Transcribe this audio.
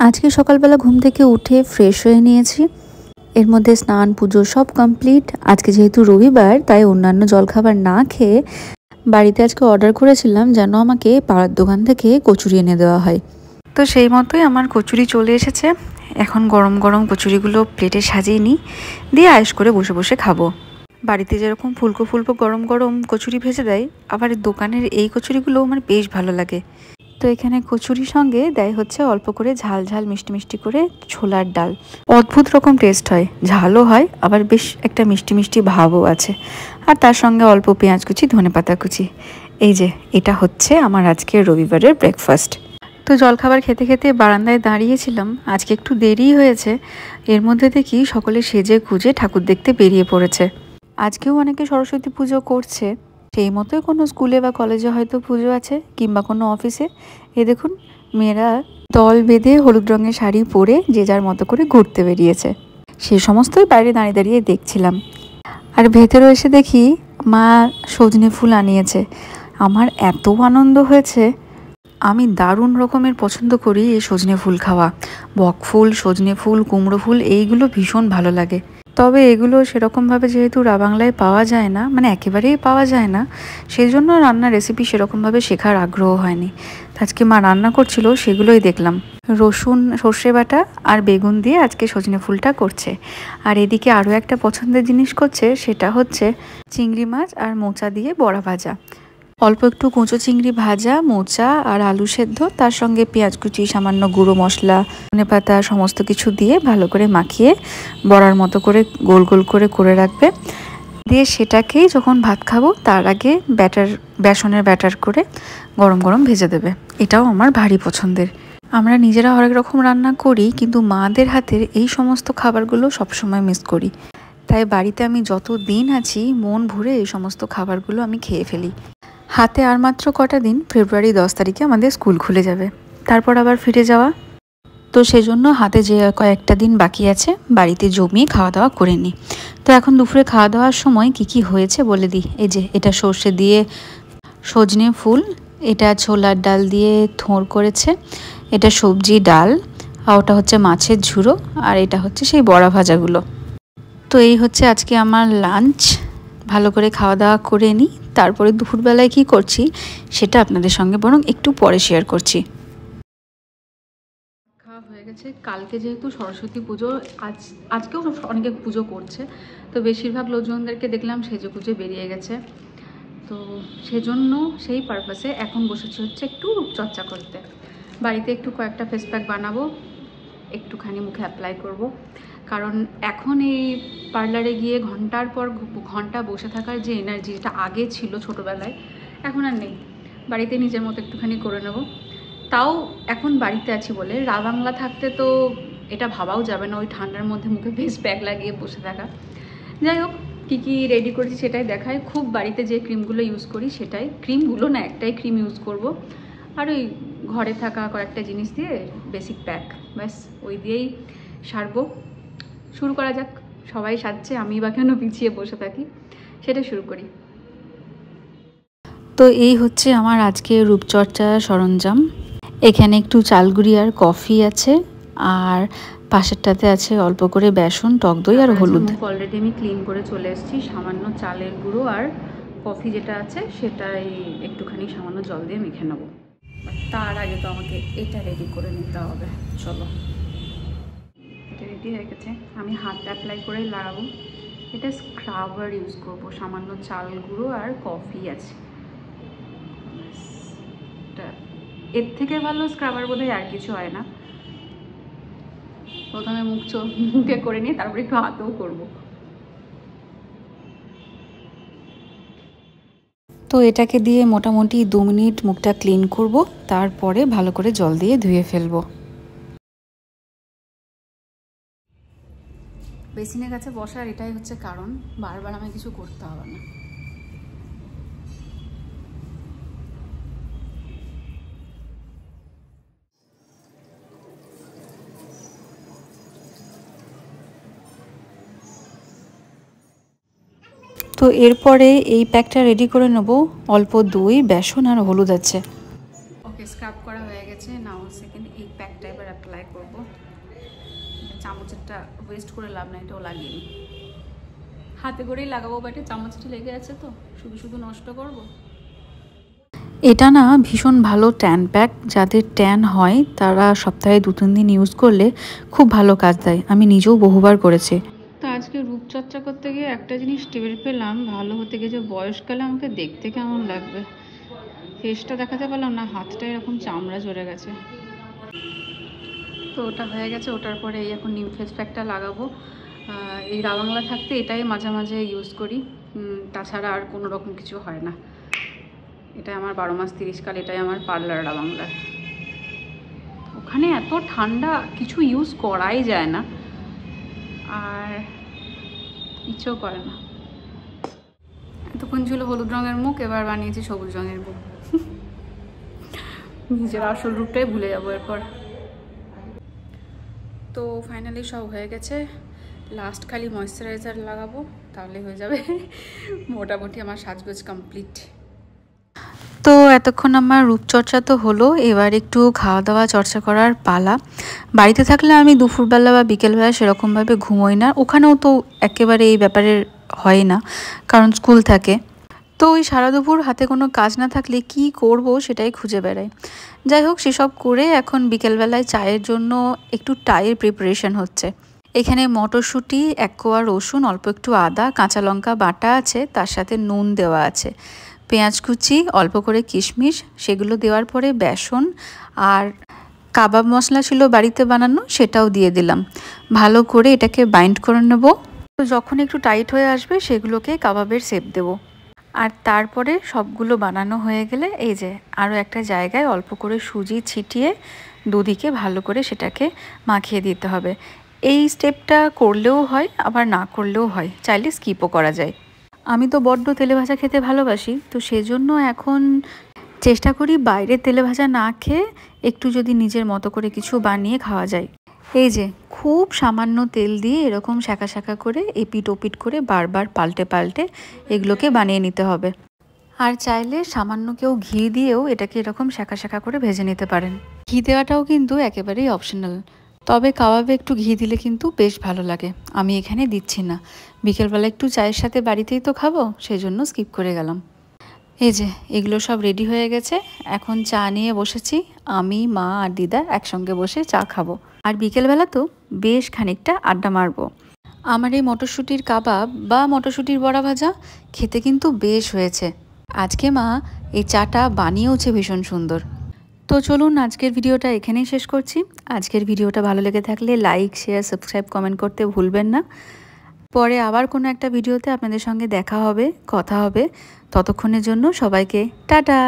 আজকে সকালবেলা ঘুম থেকে উঠে ফ্রেশ হয়ে নিয়েছি। এর মধ্যে স্নান পুজো সব কমপ্লিট। আজকে যেহেতু রবিবার, তাই অন্যান্য জলখাবার না খেয়ে বাড়িতে আজকে অর্ডার করেছিলাম যেন আমাকে পাড়ার দোকান থেকে কচুরি এনে দেওয়া হয়। তো সেই মতোই আমার কচুরি চলে এসেছে। এখন গরম গরম কচুরিগুলো প্লেটে সাজিয়ে নিই, দিয়ে আয়েশ করে বসে বসে খাবো। বাড়িতে যেরকম ফুলকো ফুলকো গরম গরম কচুরি ভেজে দেয়, আবার দোকানের এই কচুরিগুলো আমার বেশ ভালো লাগে। তো এখানে কচুরির সঙ্গে দেয় হচ্ছে অল্প করে ঝাল ঝাল মিষ্টি মিষ্টি করে ছোলার ডাল। অদ্ভুত রকম টেস্ট হয়, ঝালও হয় আবার বেশ একটা মিষ্টি মিষ্টি ভাবও আছে। আর তার সঙ্গে অল্প পেঁয়াজ কুচি, ধনেপাতা কুচি। এই যে এটা হচ্ছে আমার আজকের রবিবারের ব্রেকফাস্ট। তো জলখাবার খেতে খেতে বারান্দায় দাঁড়িয়েছিলাম। আজকে একটু দেরিই হয়েছে। এর মধ্যে দেখি সকলে সেজে গুজে ঠাকুর দেখতে বেরিয়ে পড়েছে। আজকেও অনেকে সরস্বতী পুজো করছে। সেই মতোই কোনো স্কুলে বা কলেজে হয়তো পুজো আছে, কিংবা কোনো অফিসে। এ দেখুন, মেয়েরা দল বেঁধে হলুদ রঙের শাড়ি পরে যে যার মতো করে ঘুরতে বেরিয়েছে। সে সমস্তই বাইরে দাঁড়িয়ে দাঁড়িয়ে দেখছিলাম। আর ভেতরে এসে দেখি মা সজনে ফুল আনিয়েছে। আমার এত আনন্দ হয়েছে। আমি দারুণ রকমের পছন্দ করি এই সজনে ফুল খাওয়া। বক ফুল, সজনে ফুল, কুমড়ো ফুল এইগুলো ভীষণ ভালো লাগে। তবে এগুলো সেরকমভাবে যেহেতু বাংলায় পাওয়া যায় না, মানে একেবারেই পাওয়া যায় না, সেই জন্য রান্নার রেসিপি সেরকমভাবে শেখার আগ্রহ হয়নি। আজকে মা রান্না করছিল, সেগুলোই দেখলাম। রসুন, সর্ষে বাটা আর বেগুন দিয়ে আজকে সজনে ফুলটা করছে। আর এদিকে আরও একটা পছন্দের জিনিস করছে, সেটা হচ্ছে চিংড়ি মাছ আর মোচা দিয়ে বড়া ভাজা। অল্প একটু কুঁচো চিংড়ি ভাজা, মোচা আর আলু সেদ্ধ, তার সঙ্গে পেঁয়াজ কুচি, সামান্য গুঁড়ো মশলা, ধনেপাতা সমস্ত কিছু দিয়ে ভালো করে মাখিয়ে বড়ার মতো করে গোল গোল করে করে রাখবে। দিয়ে সেটাকেই যখন ভাত খাবো তার আগে বেসনের ব্যাটার করে গরম গরম ভেজে দেবে। এটাও আমার ভারী পছন্দের। আমরা নিজেরা হরেক রকম রান্না করি, কিন্তু মাদের হাতের এই সমস্ত খাবারগুলো সবসময় মিস করি। তাই বাড়িতে আমি যত দিন আছি মন ভরে এই সমস্ত খাবারগুলো আমি খেয়ে ফেলি। হাতে আর মাত্র কটা দিন, ফেব্রুয়ারি 10 তারিখে আমাদের স্কুল খুলে যাবে, তারপর আবার ফিরে যাওয়া। তো সেজন্য হাতে যে কয়েকটা দিন বাকি আছে বাড়িতে জমিয়ে খাওয়া দাওয়া করে নিই। তো এখন দুপুরে খাওয়া দাওয়ার সময় কি হয়েছে বলে দিই। এই যে এটা সর্ষে দিয়ে সজনে ফুল, এটা ছোলার ডাল দিয়ে থোড় করেছে, এটা সবজি ডাল, আর ওটা হচ্ছে মাছের ঝুড়ো, আর এটা হচ্ছে সেই বড়া ভাজাগুলো। তো এই হচ্ছে আজকে আমার লাঞ্চ। ভালো করে খাওয়া দাওয়া করে নিই, তারপরে দুপুরবেলায় কি করছি সেটা আপনাদের সঙ্গে বরং একটু পরে শেয়ার করছি। খাওয়া হয়ে গেছে। কালকে যেহেতু সরস্বতী পুজো, আজকেও অনেকে পুজো করছে, তো বেশিরভাগ লোকজনদেরকে দেখলাম সেজে গুজে বেরিয়ে গেছে। তো সেজন্য সেই পারপাসে এখন বসেছি হচ্ছে একটু রূপচর্চা করতে। বাড়িতে একটু কয়েকটা ফেস প্যাক বানাবো, একটুখানি মুখে অ্যাপ্লাই করব। কারণ এখন এই পার্লারে গিয়ে ঘন্টার পর ঘন্টা বসে থাকার যে এনার্জি, যেটা আগে ছিল ছোটোবেলায়, এখন আর নেই। বাড়িতে নিজের মতো একটুখানি করে নেব। তাও এখন বাড়িতে আছি বলে, বাংলা থাকতে তো এটা ভাবাও যাবে না ওই ঠান্ডার মধ্যে মুখে ফেস প্যাক লাগিয়ে বসে থাকা। যাই হোক, কী কী রেডি করেছি সেটাই দেখায়। খুব বাড়িতে যে ক্রিমগুলো ইউজ করি সেটাই, ক্রিমগুলো না, একটাই ক্রিম ইউজ করব। আর ওই ঘরে থাকা কয়েকটা জিনিস দিয়ে বেসিক প্যাক, ব্যাস ওই দিয়েই সারবো। শুরু করা যাক। সবাই সাজছে, আমি বা কেন পিছিয়ে বসে থাকি, সেটা শুরু করি। তো এই হচ্ছে আমার আজকে রূপচর্চা সরঞ্জাম। এখানে একটু চালগুড়ি আর কফি আছে, আর পাশেরটাতে আছে অল্প করে বেসন, টক দই আর হলুদ। অলরেডি আমি ক্লিন করে চলে এসেছি। সামান্য চালের গুঁড়ো আর কফি যেটা আছে সেটাই একটুখানি সামান্য জল দিয়ে মেখে নেবো। তার আগে তো আমাকে এটা রেডি করে নিতে হবে। চলো, এটা রেডি হয়ে গেছে। আমি হাত অ্যাপ্লাই করেই লাগাবো। এটা স্ক্রাবার ইউজ করব। সামান্য চাল গুঁড়ো আর কফি আছে। এর থেকে ভালো স্ক্রাবার বোধহয় আর কিছু হয় না। প্রথমে মুখে করে নিয়ে তারপরে একটু হাতেও করবো। তো এটাকে দিয়ে মোটামুটি 2 মিনিট মুখটা ক্লিন করব, তারপরে ভালো করে জল দিয়ে ধুয়ে ফেলবো। বেসিনের কাছে বসার এটাই হচ্ছে কারণ, বারবার আমায় কিছু করতে হবে না। তো তো এরপরে এই প্যাকটা রেডি করে নেব। অল্প দই, বেসন আর হলুদ আছে। ওকে, স্ক্রাব করা হয়ে গেছে। নাও সেকেন্ড এই প্যাকটা এবার অ্যাপ্লাই করব। চামচেরটা ওয়েস্ট করে লাভ না, এটাও লাগিয়ে নিই। হাতে করেই লাগাবো, বাট চামচটা লেগে আছে তো শুধু শুধু নষ্ট করব। এটা না ভীষণ ভালো ট্যান প্যাক। যাদের ট্যান হয় তারা সপ্তাহে 2-3 দিন ইউজ করলে খুব ভালো কাজ দেয়। আমি নিজেও বহুবার করেছি। তো আজকে রূপচর্চা করতে গিয়ে একটা জিনিস টের পেলাম, ভালো হতে গিয়ে যে বয়সকালে আমাকে দেখতে কেমন লাগবে। ফেসটা দেখাতে পারলাম না, হাতটা এরকম চামড়া জড়ে গেছে। তো ওটা হয়ে গেছে। ওটার পরে এই এখন নিম ফেস প্যাকটা লাগাবো। এই রাবাংলা থাকতে এটাই মাঝে মাঝে ইউজ করি, তাছাড়া আর কোনো রকম কিছু হয় না। এটা আমার 12 মাস 30 কাল, এটাই আমার পার্লার রাবাংলার। ওখানে এত ঠান্ডা, কিছু ইউজ করাই যায় না, আর ইচ্ছেও করে না। এতক্ষণ ছিল হলুদ রঙের মুখ, এবার বানিয়েছি সবুজ রঙের মুখ। নিজের আসল রূপটাই ভুলে যাবো এরপর। তো ফাইনালি সব হয়ে গেছে। লাস্ট খালি ময়েশ্চারাইজার লাগাবো, তাহলে হয়ে যাবে। মোটামুটি আমার সাজগোজ কমপ্লিট। তো এতক্ষণ আমার রূপচর্চা তো হলো, এবার একটু খাওয়া দাওয়া চর্চা করার পালা। বাড়িতে থাকলে আমি দুপুরবেলা বা বিকেলবেলা সেরকমভাবে ঘুমোই না, ওখানেও তো একেবারে এই ব্যাপারে হয় না, কারণ স্কুল থাকে। তো ওই সারা দুপুর হাতে কোনো কাজ না থাকলে কি করব সেটাই খুঁজে বেড়াই। যাই হোক, সেসব করে এখন বিকেলবেলায় চায়ের জন্য একটু টাইয়ের প্রিপারেশন হচ্ছে। এখানে মটরশুঁটি, 1 কোয়া রসুন, অল্প একটু আদা, কাঁচা লঙ্কা বাটা আছে, তার সাথে নুন দেওয়া আছে, পেঁয়াজ কুচি, অল্প করে কিশমিশ, সেগুলো দেওয়ার পরে বেসন আর কাবাব মশলা ছিল বাড়িতে বানানো, সেটাও দিয়ে দিলাম। ভালো করে এটাকে বাইন্ড করে নেব। তো যখন একটু টাইট হয়ে আসবে সেগুলোকে কাবাবের শেপ দেব। আর তারপরে সবগুলো বানানো হয়ে গেলে এই যে আরও একটা জায়গায় অল্প করে সুজি ছিটিয়ে দুদিকে ভালো করে সেটাকে মাখিয়ে দিতে হবে। এই স্টেপটা করলেও হয়, আবার না করলেও হয়, চাইলে স্কিপও করা যায়। আমি তো বড্ড তেলে ভাজা খেতে ভালোবাসি, তো সেজন্য এখন চেষ্টা করি বাইরে তেলে ভাজা না খেয়ে একটু যদি নিজের মতো করে কিছু বানিয়ে খাওয়া যায়। এই যে খুব সামান্য তেল দিয়ে এরকম শাঁকা শাঁকা করে এপিট ওপিট করে বারবার পাল্টে পাল্টে এগুলোকে বানিয়ে নিতে হবে। আর চাইলে সামান্য কেউ ঘি দিয়েও এটাকে এরকম শাঁকা শাঁকা করে ভেজে নিতে পারেন। ঘি দেওয়াটাও কিন্তু একেবারেই অপশনাল, তবে কাবাবে একটু ঘি দিলে কিন্তু বেশ ভালো লাগে। আমি এখানে দিচ্ছি না, বিকেলবেলা একটু চায়ের সাথে বাড়িতেই তো খাবো, সেই জন্য স্কিপ করে গেলাম। এই যে এগুলো সব রেডি হয়ে গেছে, এখন চা নিয়ে বসেছি। আমি, মা আর দিদা একসঙ্গে বসে চা খাবো, আর বিকেলবেলা তো বেশ খানিকটা আড্ডা মারবো। আমার এই মটরশুঁটির কাবাব বা মটরশুঁটির বড়া ভাজা খেতে কিন্তু বেশ হয়েছে। আজকে মা এই চাটা বানিয়েওছে ভীষণ সুন্দর। তো চলুন আজকের ভিডিওটা এখানেই শেষ করছি। আজকের ভিডিওটা ভালো লেগে থাকলে লাইক, শেয়ার, সাবস্ক্রাইব, কমেন্ট করতে ভুলবেন না। পরে আবার কোনো একটা ভিডিওতে আপনাদের সঙ্গে দেখা হবে, কথা হবে। ততক্ষণের জন্য সবাইকে টাটা।